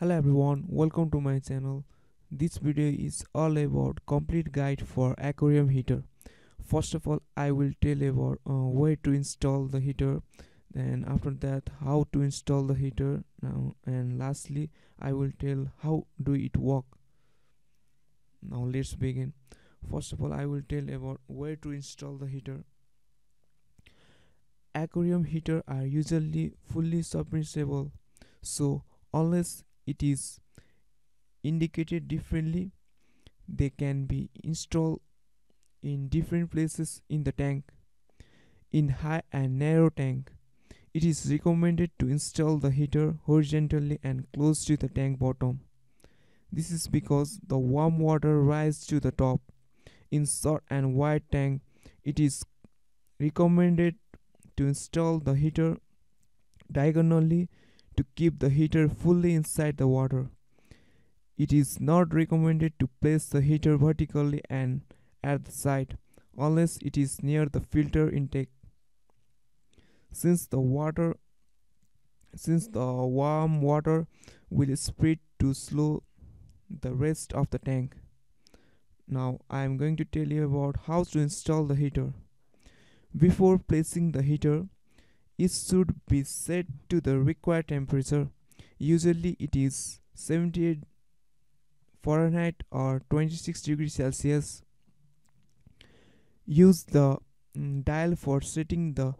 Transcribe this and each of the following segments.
Hello everyone, welcome to my channel. This video is all about complete guide for aquarium heater. First of all, I will tell about where to install the heater, then after that how to install the heater now, and lastly I will tell how do it work. Now let's begin. First of all, I will tell about where to install the heater. Aquarium heater are usually fully submersible, so unless it is indicated differently, they can be installed in different places in the tank. In high and narrow tank, it is recommended to install the heater horizontally and close to the tank bottom. This is because the warm water rises to the top. In short and wide tank, it is recommended to install the heater diagonally to keep the heater fully inside the water. It is not recommended to place the heater vertically and at the side unless it is near the filter intake. Since the warm water will spread to slow the rest of the tank. Now I am going to tell you about how to install the heater. Before placing the heater, it should be set to the required temperature. Usually it is 78 Fahrenheit or 26 degrees Celsius. Use the dial for setting the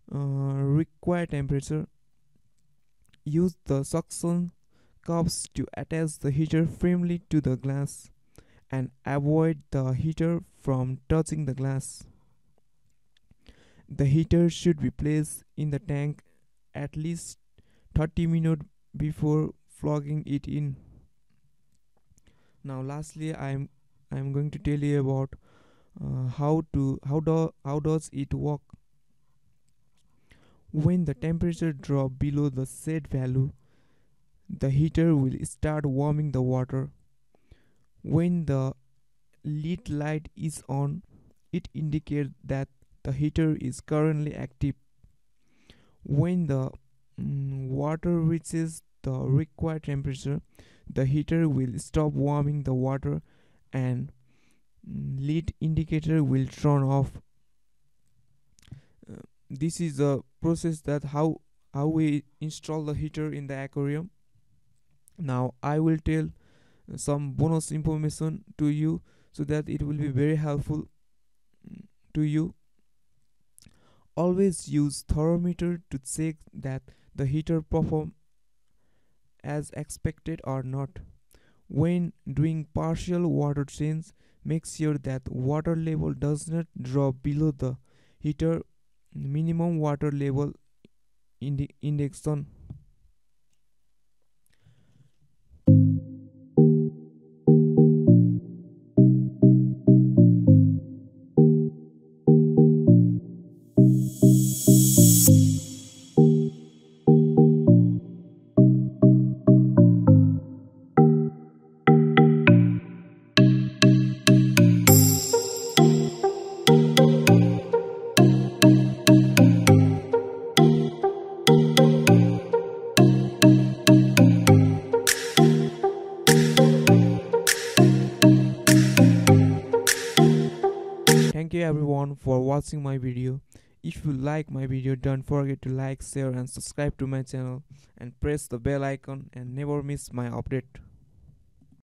required temperature. Use the suction cups to attach the heater firmly to the glass and avoid the heater from touching the glass. The heater should be placed in the tank at least 30 minutes before plugging it in. Now lastly I'm going to tell you about how does it work. When the temperature drop below the set value, the heater will start warming the water. When the lead light is on, it indicates that the heater is currently active. When the water reaches the required temperature, the heater will stop warming the water and lead indicator will turn off. This is the process that how we install the heater in the aquarium. Now I will tell some bonus information to you so that it will be very helpful to you. Always use thermometer to check that the heater perform as expected or not. When doing partial water change, make sure that water level does not drop below the heater minimum water level indication. Thank you everyone for watching my video. If you like my video, don't forget to like, share and subscribe to my channel and press the bell icon and never miss my update.